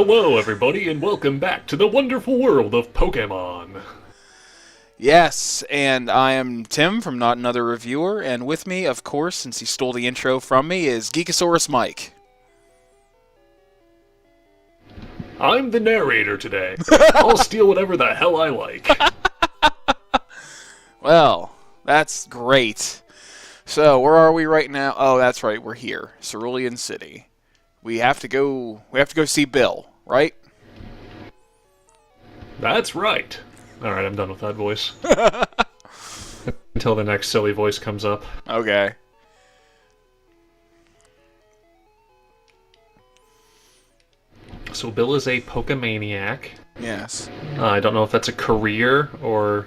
Hello, everybody, and welcome back to the wonderful world of Pokemon. Yes, and I am Tim from Not Another Reviewer, and with me, of course, since he stole the intro from me, is Geekosaurus Mike. I'm the narrator today. I'll steal whatever the hell I like. Well, that's great. So, where are we right now? Oh, that's right, we're here, Cerulean City. We have to go see Bill, right? That's right. Alright, I'm done with that voice. Until the next silly voice comes up. Okay. So Bill is a Pokemaniac. Yes. I don't know if that's a career or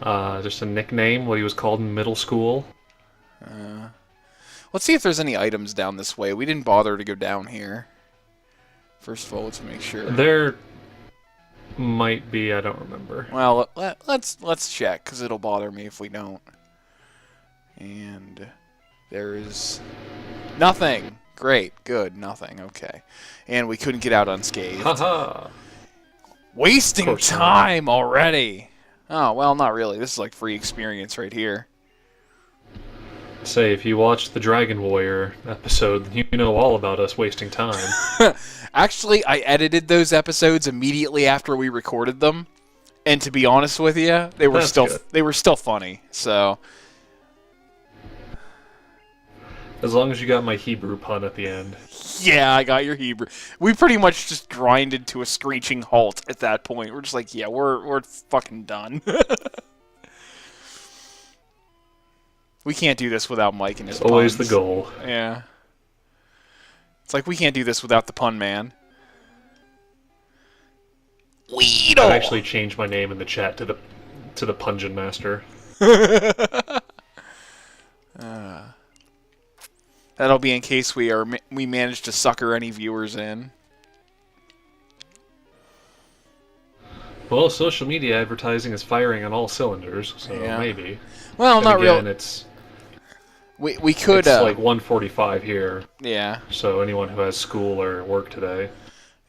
just a nickname, what he was called in middle school. Let's see if there's any items down this way. We didn't bother to go down here. First of all, let's make sure. There might be, I don't remember. Well, let's check, because it'll bother me if we don't. And there is nothing. Great, good, nothing. Okay. And we couldn't get out unscathed. Haha! Wasting time already. Oh, well, not really. This is like free experience right here. Say, if you watch the Dragon Warrior episode, you know all about us wasting time. Actually, I edited those episodes immediately after we recorded them, and to be honest with you, they were still funny. So, as long as you got my Hebrew pun at the end. yeah, I got your Hebrew. We pretty much just grinded to a screeching halt at that point. We're just like, yeah, we're fucking done. We can't do this without Mike and his puns. Always the goal. Yeah. It's like we can't do this without the pun man. Weedle! I actually changed my name in the chat to the Pungeon Master. That'll be in case we manage to sucker any viewers in. Well, social media advertising is firing on all cylinders, so Yeah. maybe. Well, Then not again, real. It's We could. it's like 1:45 here, Yeah. so anyone who has school or work today.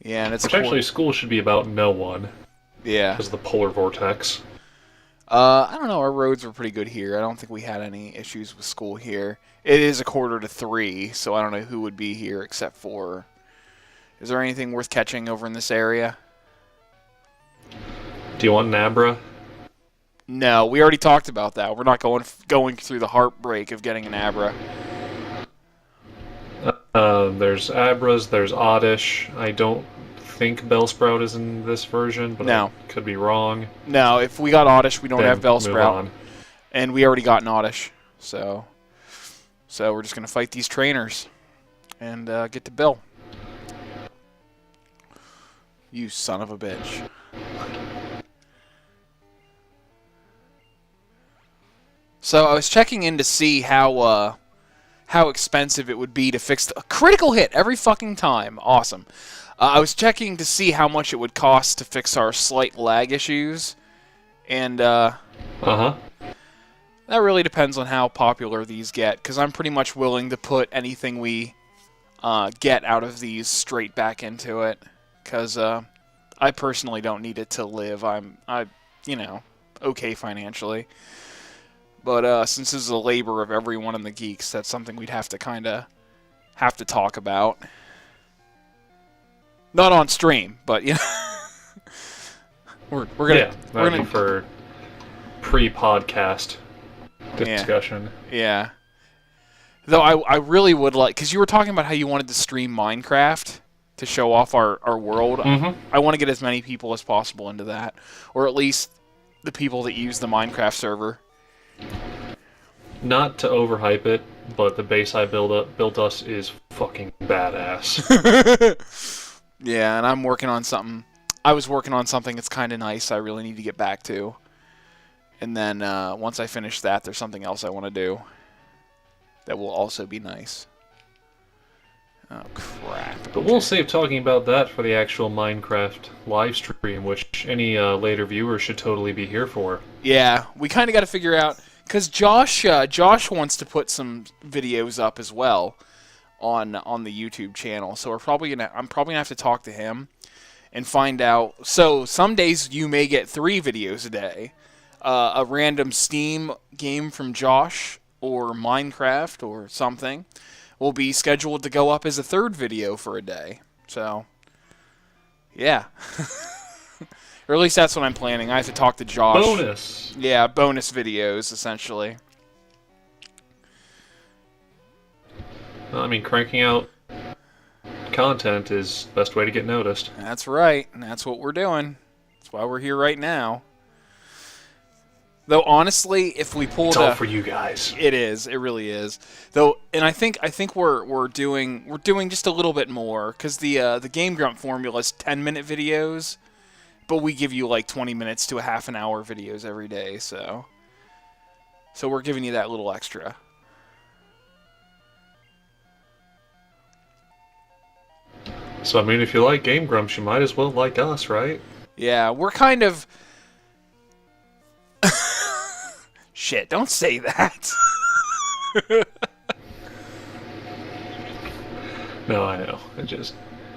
Yeah, and it's Which actually, school should be about no one yeah. because of the polar vortex. I don't know. Our roads were pretty good here. I don't think we had any issues with school here. It is 2:45, so I don't know who would be here except for. Is there anything worth catching over in this area? Do you want Nabra? No, we already talked about that. We're not going through the heartbreak of getting an Abra. There's Abras, there's Oddish. I don't think Bellsprout is in this version, but No. I could be wrong. No, if we got Oddish, we don't Then have move Bellsprout. on. And we already got an Oddish. So we're just going to fight these trainers and get to Bill. You son of a bitch. So I was checking in to see how expensive it would be to fix a critical hit every fucking time. Awesome. I was checking to see how much it would cost to fix our slight lag issues, and that really depends on how popular these get. Because I'm pretty much willing to put anything we get out of these straight back into it. Because I personally don't need it to live. I'm okay financially. But since this is a labor of every one of the geeks, that's something we'd have to talk about. Not on stream, but we're gonna be for pre-podcast discussion. Yeah. Though I really would like, because you were talking about how you wanted to stream Minecraft to show off our world. Mm-hmm. I want to get as many people as possible into that, or at least the people that use the Minecraft server. Not to overhype it, but the base I built us is fucking badass. Yeah, and I'm working on something. I was working on something that's kind of nice I really need to get back to. And then once I finish that, there's something else I want to do that will also be nice. Oh, crap. But we'll save talking about that for the actual Minecraft live stream, which any later viewers should totally be here for. Yeah, we kind of got to figure out, because Josh wants to put some videos up as well on the YouTube channel. So I'm probably gonna have to talk to him and find out. So some days you may get 3 videos a day, a random Steam game from Josh or Minecraft or something will be scheduled to go up as a 3rd video for a day. So yeah. Or at least that's what I'm planning. I have to talk to Josh. Bonus! Yeah, bonus videos, essentially. I mean, cranking out content is the best way to get noticed. That's right. And that's what we're doing. That's why we're here right now. Though, honestly, if we pulled It's all for you guys. It is. It really is. Though, and I think we're doing just a little bit more, because the Game Grump formula is 10-minute videos, but we give you like 20 minutes to a half an hour videos every day, so we're giving you that little extra. So, I mean, if you like Game Grumps, you might as well like us, right? Yeah, we're kind of... Shit, don't say that. No, I know. It just...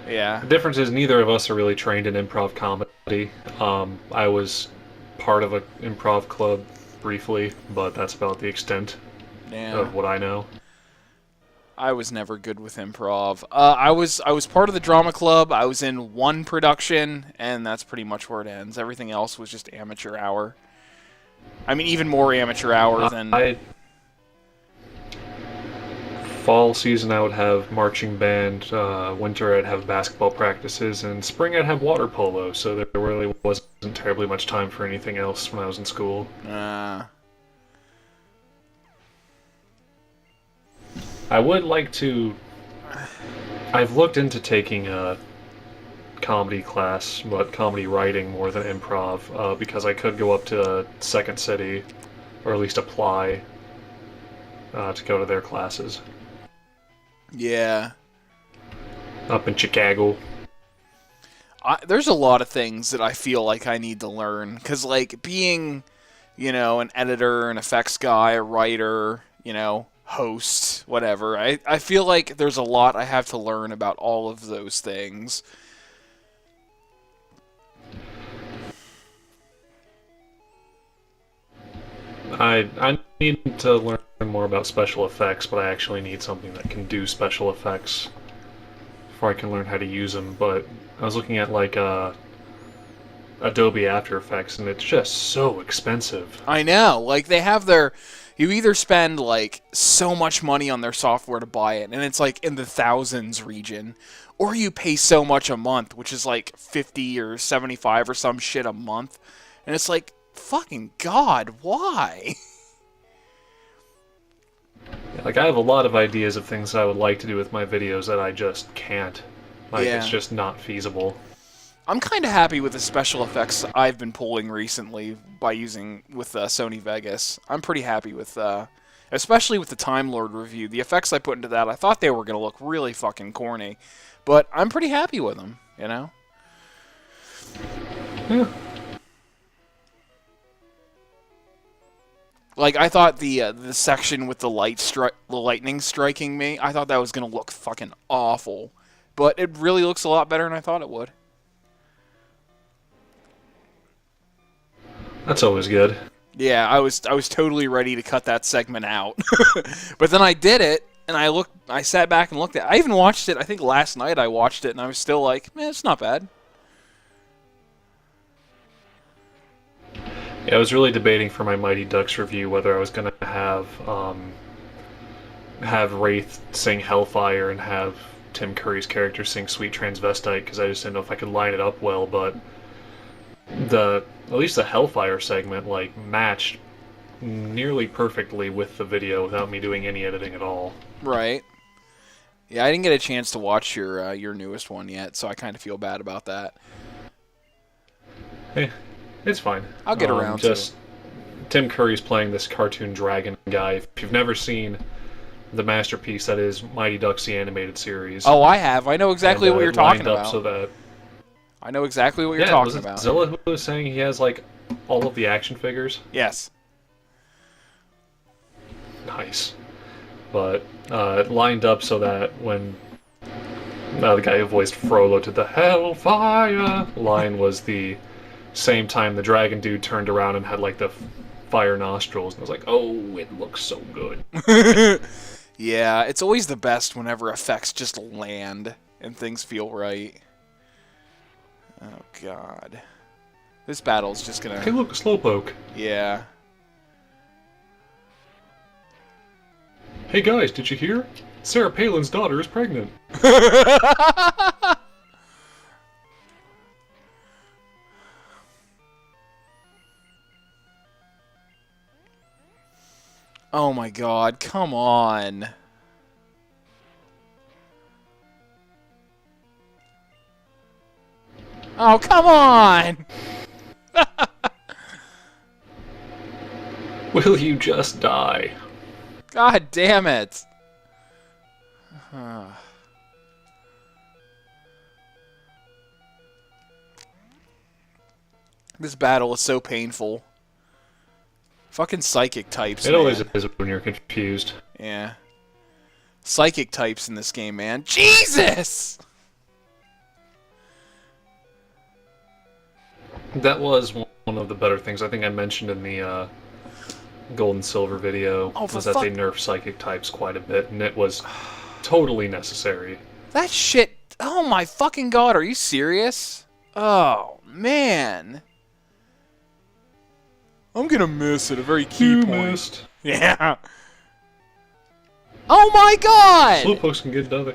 Yeah. The difference is neither of us are really trained in improv comedy. I was part of an improv club briefly, but that's about the extent of what I know. I was never good with improv. I was part of the drama club. I was in 1 production, and that's pretty much where it ends. Everything else was just amateur hour. I mean, even more amateur hour than... Fall season I would have marching band, winter I'd have basketball practices, and spring I'd have water polo, so there really wasn't terribly much time for anything else when I was in school. I would like to... I've looked into taking a comedy class, but comedy writing more than improv, because I could go up to Second City, or at least apply to go to their classes. Yeah. Up in Chicago. There's a lot of things that I feel like I need to learn, because, like, being, an editor, an effects guy, a writer, host, whatever, I feel like there's a lot I have to learn about all of those things. I need to learn more about special effects, but I actually need something that can do special effects before I can learn how to use them. But I was looking at like Adobe After Effects, and it's just so expensive. I know, like they have you either spend like so much money on their software to buy it, and it's like in the thousands region, or you pay so much a month, which is like 50 or 75 or some shit a month, and it's like, fucking God, why? Like, I have a lot of ideas of things I would like to do with my videos that I just can't. Like, Yeah. It's just not feasible. I'm kind of happy with the special effects I've been pulling recently by using with Sony Vegas. I'm pretty happy with, especially with the Time Lord review. The effects I put into that, I thought they were going to look really fucking corny, but I'm pretty happy with them, Yeah. Like, I thought the section with the lightning striking me, I thought that was going to look fucking awful. But it really looks a lot better than I thought it would. That's always good. Yeah, I was totally ready to cut that segment out. But then I did it, and I sat back and looked at it. I even watched it, I think last night I watched it, and I was still like, man, it's not bad. Yeah, I was really debating for my Mighty Ducks review whether I was going to have Wraith sing Hellfire and have Tim Curry's character sing Sweet Transvestite, because I just didn't know if I could line it up well, but at least the Hellfire segment like matched nearly perfectly with the video without me doing any editing at all. Right. Yeah, I didn't get a chance to watch your newest one yet, so I kind of feel bad about that. Hey, it's fine. I'll get around to it. Tim Curry's playing this cartoon dragon guy. If you've never seen the masterpiece that is Mighty Ducks the animated series. Oh, I have. I know exactly what you're talking lined up about. So that, I know exactly what you're was talking it about. Zilla who was saying he has like all of the action figures? Yes. Nice. but it lined up so that when the guy who voiced Frollo to the Hellfire line was the same time the dragon dude turned around and had like the fire nostrils, and I was like, oh, it looks so good. Yeah, it's always the best whenever effects just land and things feel right. Oh god. This battle's just gonna... Hey look, a Slowpoke. Yeah. Hey guys, did you hear? Sarah Palin's daughter is pregnant. Oh my god, come on. Oh, come on! Will you just die? God damn it! This battle is so painful. Fucking psychic types, It always man. is when you're confused. Yeah. Psychic types in this game, man. Jesus! That was one of the better things I think I mentioned in the Gold and Silver video, Oh, for was that they nerfed psychic types quite a bit, and it was totally necessary. That shit... Oh my fucking god, are you serious? Oh, man. I'm gonna miss at a very key You point. missed. Yeah. Oh my god! Slowpokes can get done.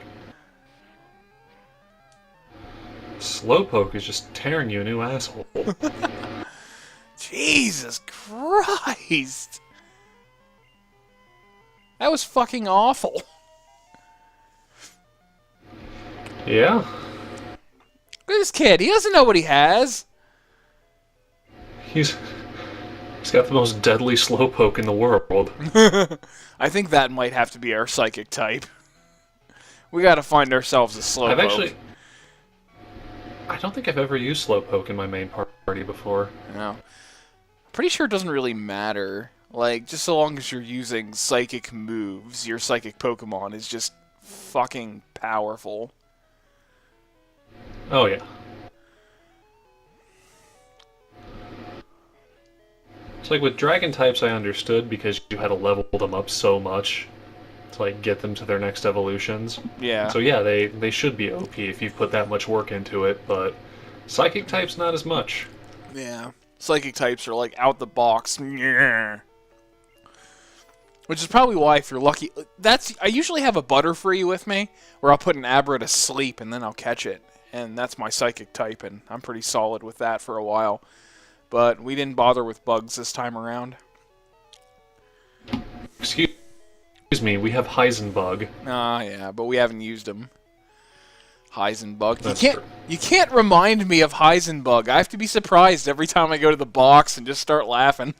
Slowpoke is just tearing you a new asshole. Jesus Christ! That was fucking awful. Yeah? Look at this kid. He doesn't know what he has. He's got the most deadly Slowpoke in the world. I think that might have to be our psychic type. We gotta find ourselves a Slowpoke. I don't think I've ever used Slowpoke in my main party before. No. Pretty sure it doesn't really matter. Like, just so long as you're using psychic moves, your psychic Pokemon is just fucking powerful. Oh, yeah. It's like with Dragon types I understood because you had to level them up so much to like get them to their next evolutions. Yeah. So yeah, they should be OP if you've put that much work into it, but Psychic types not as much. Yeah. Psychic types are like out the box. Yeah. Which is probably why, if you're lucky, I usually have a Butterfree with me, where I'll put an Abra to sleep and then I'll catch it. And that's my psychic type, and I'm pretty solid with that for a while. But we didn't bother with bugs this time around. Excuse me, we have Heisenbug. Ah, yeah, but we haven't used them. Heisenbug. That's true. You can't remind me of Heisenbug. I have to be surprised every time I go to the box and just start laughing.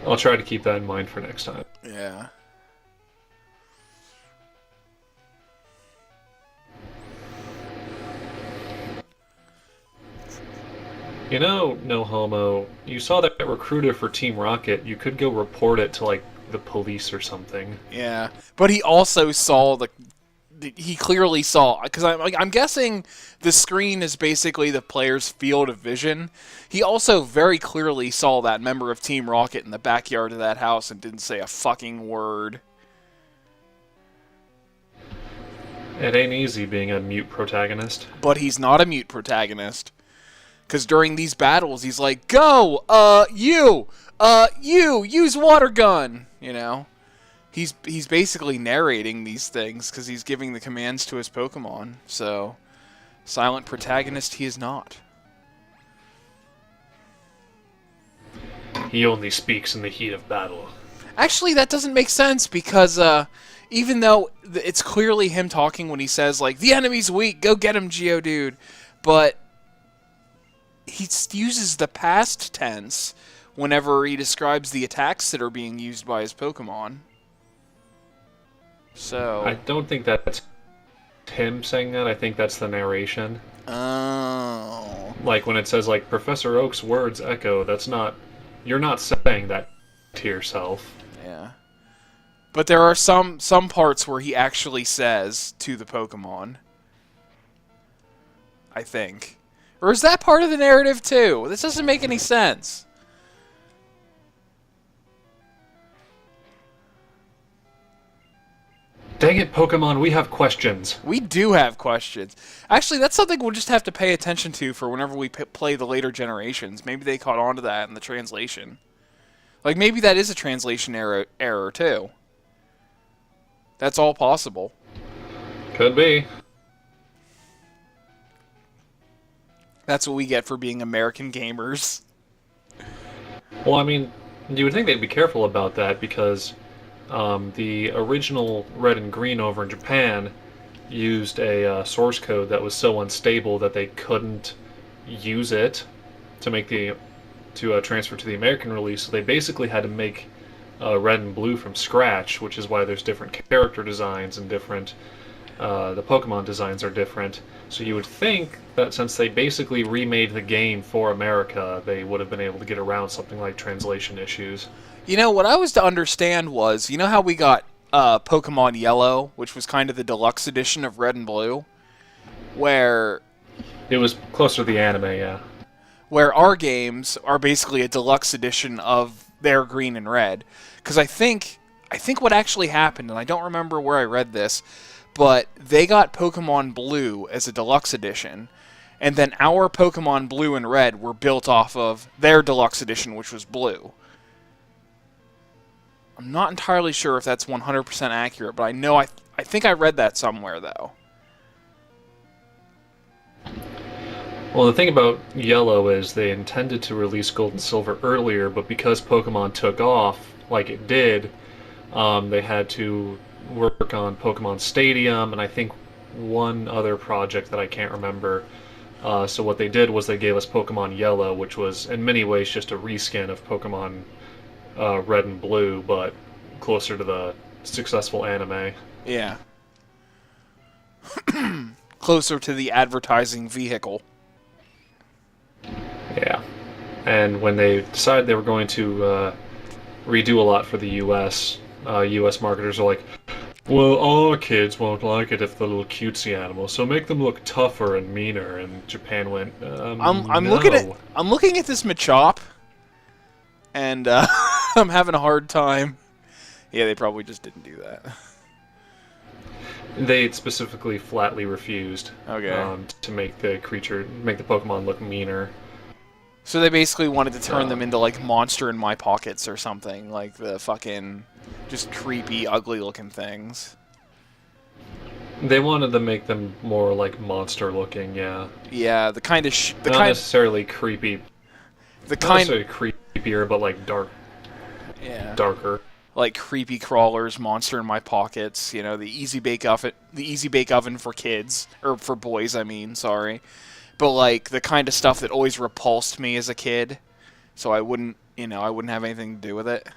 I'll try to keep that in mind for next time. Yeah. You know, No Homo, you saw that recruiter for Team Rocket. You could go report it to, like, the police or something. Yeah, but he also saw he clearly saw, because I'm guessing the screen is basically the player's field of vision. He also very clearly saw that member of Team Rocket in the backyard of that house and didn't say a fucking word. It ain't easy being a mute protagonist. But he's not a mute protagonist. Because during these battles, he's like, go, you, use water gun, you know? He's basically narrating these things because he's giving the commands to his Pokemon. So, silent protagonist he is not. He only speaks in the heat of battle. Actually, that doesn't make sense because even though it's clearly him talking when he says, like, the enemy's weak, go get him, Geodude. But he uses the past tense whenever he describes the attacks that are being used by his Pokemon. So I don't think that's him saying that. I think that's the narration. Oh. Like when it says like Professor Oak's words echo, that's not. You're not saying that to yourself. Yeah. But there are some parts where he actually says to the Pokemon. I think. Or is that part of the narrative too? This doesn't make any sense. Dang it, Pokemon, we have questions. We do have questions. Actually, that's something we'll just have to pay attention to for whenever we play the later generations. Maybe they caught on to that in the translation. Like, maybe that is a translation error too. That's all possible. Could be. That's what we get for being American gamers. Well, I mean, you would think they'd be careful about that because the original Red and Green over in Japan used a source code that was so unstable that they couldn't use it to make to transfer to the American release. So they basically had to make Red and Blue from scratch, which is why there's different character designs and different the Pokemon designs are different. So you would think that since they basically remade the game for America, they would have been able to get around something like translation issues. You know, what I was to understand was, you know how we got Pokemon Yellow, which was kind of the deluxe edition of Red and Blue? Where... It was closer to the anime, yeah. Where our games are basically a deluxe edition of their Green and Red. Because I think what actually happened, and I don't remember where I read this, but they got Pokemon Blue as a deluxe edition, and then our Pokemon Blue and Red were built off of their deluxe edition, which was Blue. I'm not entirely sure if that's 100% accurate, but I know I think I read that somewhere, though. Well, the thing about Yellow is they intended to release Gold and Silver earlier, but because Pokemon took off like it did, they had to work on Pokemon Stadium, and I think one other project that I can't remember. So what they did was they gave us Pokemon Yellow, which was in many ways just a reskin of Pokemon Red and Blue, but closer to the successful anime. Yeah. Closer to the advertising vehicle. Yeah. And when they decided they were going to redo a lot for the U.S., U.S. marketers are like, well, our kids won't like it if they're little cutesy animals, so make them look tougher and meaner. And Japan went, I'm no. looking at this Machop, and I'm having a hard time. Yeah, they probably just didn't do that. They specifically flatly refused to make the Pokemon look meaner. So they basically wanted to turn them into, like, Monster in My Pockets or something. Like, the fucking just creepy, ugly-looking things. They wanted to make them more, like, monster-looking, yeah. Yeah, the kind of... Not necessarily creepy. Not necessarily creepier, but, like, darker. Like creepy crawlers, Monster in My Pockets, you know, the easy bake oven for kids, or for boys, I mean, sorry. But like the kind of stuff that always repulsed me as a kid, so I wouldn't have anything to do with it.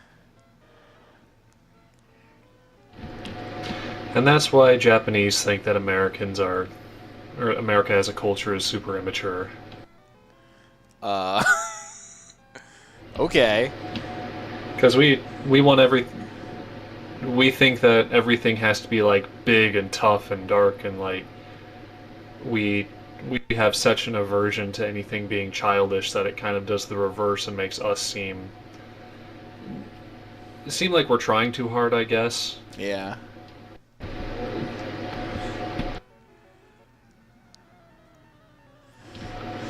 And that's why Japanese think that America as a culture is super immature. Okay. Because we want we think that everything has to be like big and tough and dark, and like we have such an aversion to anything being childish that it kind of does the reverse and makes us seem like we're trying too hard, I guess. Yeah.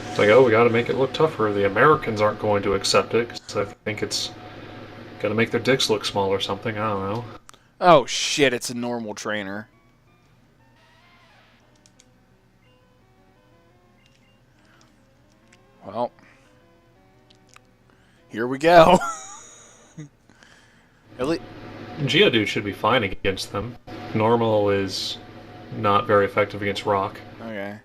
It's like, oh, we got to make it look tougher. The Americans aren't going to accept it because I think it's gonna make their dicks look small or something. I don't know. Oh shit! It's a normal trainer. Well, here we go. Geodude should be fine against them. Normal is not very effective against rock. Okay.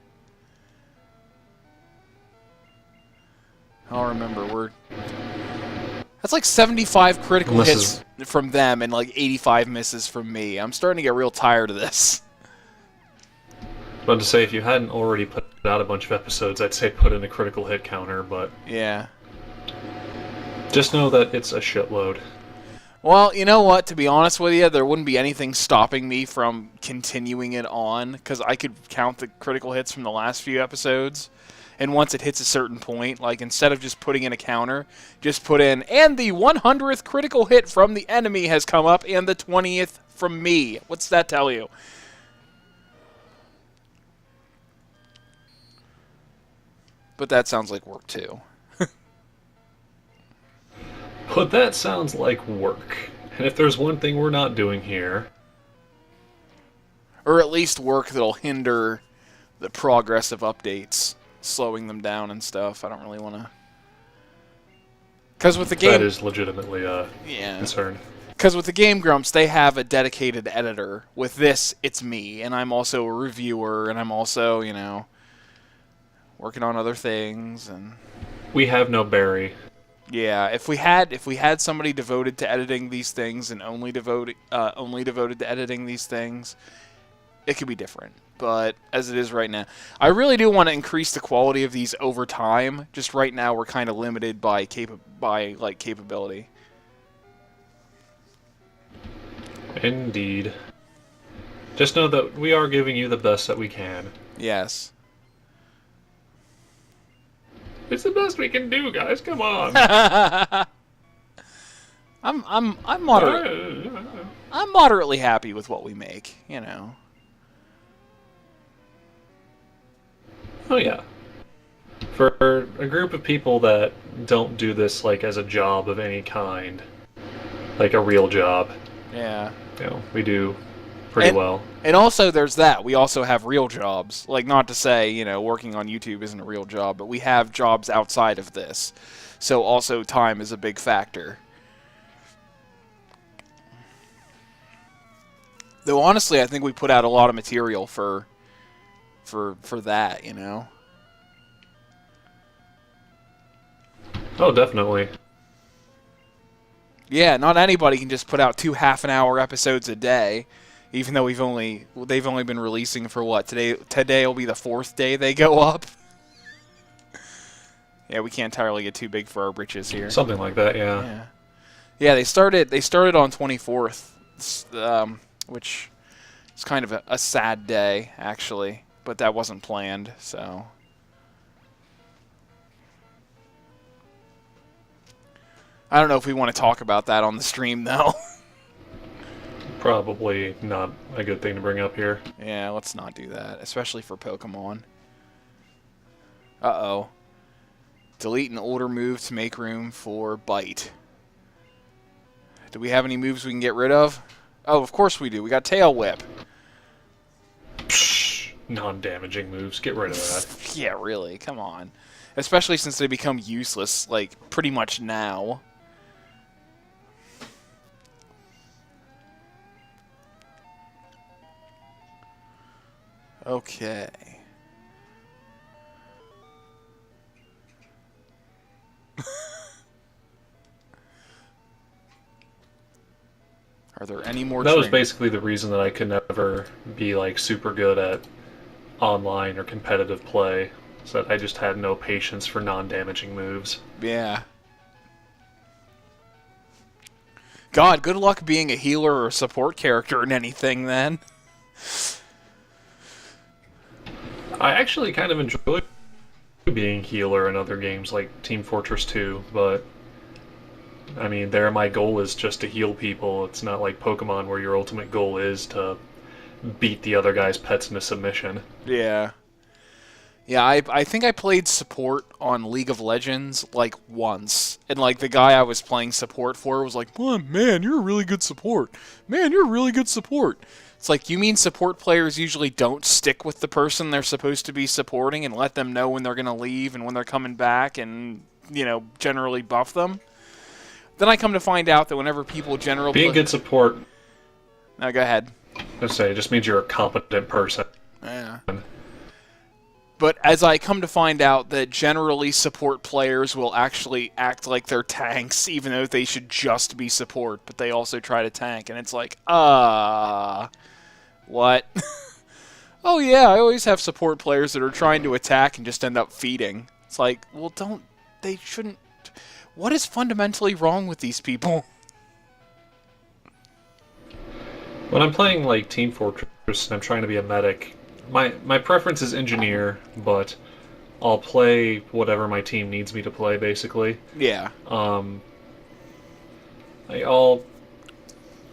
I'll remember. That's like 75 critical hits from them and like 85 misses from me. I'm starting to get real tired of this. But to say, if you hadn't already put out a bunch of episodes, I'd say put in a critical hit counter, but... Yeah. Just know that it's a shitload. Well, you know what? To be honest with you, there wouldn't be anything stopping me from continuing it on, because I could count the critical hits from the last few episodes. And once it hits a certain point, like instead of just putting in a counter, just put in, and the 100th critical hit from the enemy has come up, and the 20th from me. What's that tell you? But that sounds like work too. But that sounds like work. And if there's one thing we're not doing here... Or at least work that'll hinder the progress of updates, slowing them down and stuff. I don't really want to... Because with the game... That is legitimately a concern. Because with the Game Grumps, they have a dedicated editor. With this, it's me, and I'm also a reviewer, and I'm also, you know, working on other things, and... We have no Barry. Yeah, if we had somebody devoted to editing these things and only devoted to editing these things, it could be different. But as it is right now, I really do want to increase the quality of these over time. Just right now, we're kind of limited by capability. Indeed. Just know that we are giving you the best that we can. Yes. It's the best we can do, guys. Come on. I'm moderately happy with what we make, you know. Oh yeah. For a group of people that don't do this like as a job of any kind, like a real job. Yeah. You know, we do pretty well. And also there's that. We also have real jobs. Like, not to say, you know, working on YouTube isn't a real job, but we have jobs outside of this. So also time is a big factor. Though honestly, I think we put out a lot of material for that, you know. Oh, definitely. Yeah, not anybody can just put out 2 half-an-hour episodes a day, even though they've only been releasing for what? Today will be the 4th day they go up. Yeah, we can't entirely get too big for our britches here. Something like that, yeah. Yeah, they started on 24th, which is kind of a sad day actually, but that wasn't planned, so. I don't know if we want to talk about that on the stream, though. Probably not a good thing to bring up here. Yeah, let's not do that, especially for Pokemon. Uh-oh. Delete an older move to make room for Bite. Do we have any moves we can get rid of? Oh, of course we do. We got Tail Whip. Psh, non-damaging moves. Get rid of that. Yeah, really. Come on. Especially since they become useless, like, pretty much now. Okay. Are there any more That was basically the reason that I could never be, like, super good at online or competitive play. So that I just had no patience for non-damaging moves. Yeah. God, good luck being a healer or a support character in anything, then. I actually kind of enjoy being healer in other games like Team Fortress 2, but I mean, there my goal is just to heal people. It's not like Pokemon where your ultimate goal is to beat the other guy's pets into submission. Yeah. Yeah, I think I played support on League of Legends, like, once. And, like, the guy I was playing support for was like, oh, man, you're a really good support. Man, you're a really good support. It's like, you mean support players usually don't stick with the person they're supposed to be supporting and let them know when they're going to leave and when they're coming back and, you know, generally buff them? Then I come to find out that whenever people generally... Being good support... No, go ahead. Let's say, it just means you're a competent person. Yeah. But as I come to find out that generally support players will actually act like they're tanks, even though they should just be support, but they also try to tank, and it's like, what? Oh yeah, I always have support players that are trying to attack and just end up feeding. It's like, well, they shouldn't... What is fundamentally wrong with these people? When I'm playing like Team Fortress and I'm trying to be a medic, my preference is engineer, but I'll play whatever my team needs me to play, basically. Yeah. Um, I'll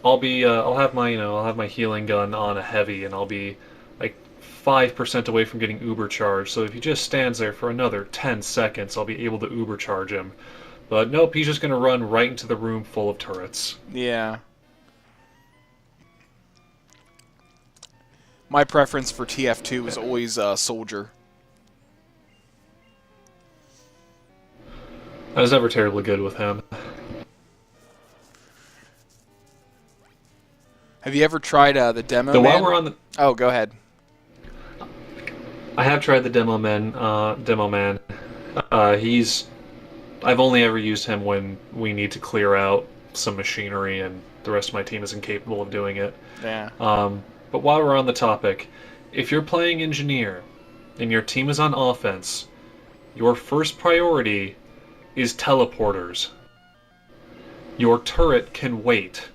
have my I'll have my healing gun on a heavy, and I'll be like 5% away from getting uber charged. So if he just stands there for another 10 seconds, I'll be able to uber charge him. But nope, he's just gonna run right into the room full of turrets. Yeah. My preference for TF2 is always soldier. I was never terribly good with him. Have you ever tried the demo Though man? while we're on the, Oh, go ahead. I have tried the demo man. I've only ever used him when we need to clear out some machinery, and the rest of my team is incapable of doing it. Yeah. But while we're on the topic, if you're playing engineer and your team is on offense, your first priority is teleporters. Your turret can wait.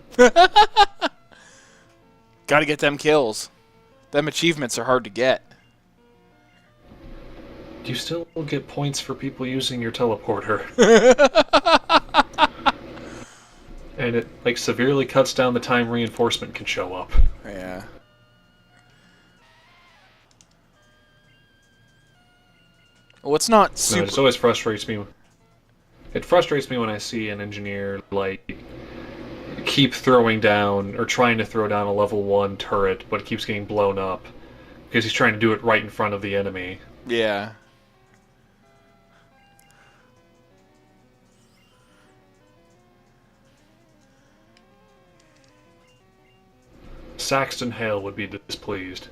Gotta get them kills. Them achievements are hard to get. You still get points for people using your teleporter. And it like severely cuts down the time reinforcement can show up. Yeah. Well, it's not No, super... it just always frustrates me. It frustrates me when I see an engineer like keep throwing down or trying to throw down a level 1 turret, but it keeps getting blown up because he's trying to do it right in front of the enemy. Yeah. Saxton Hale would be displeased.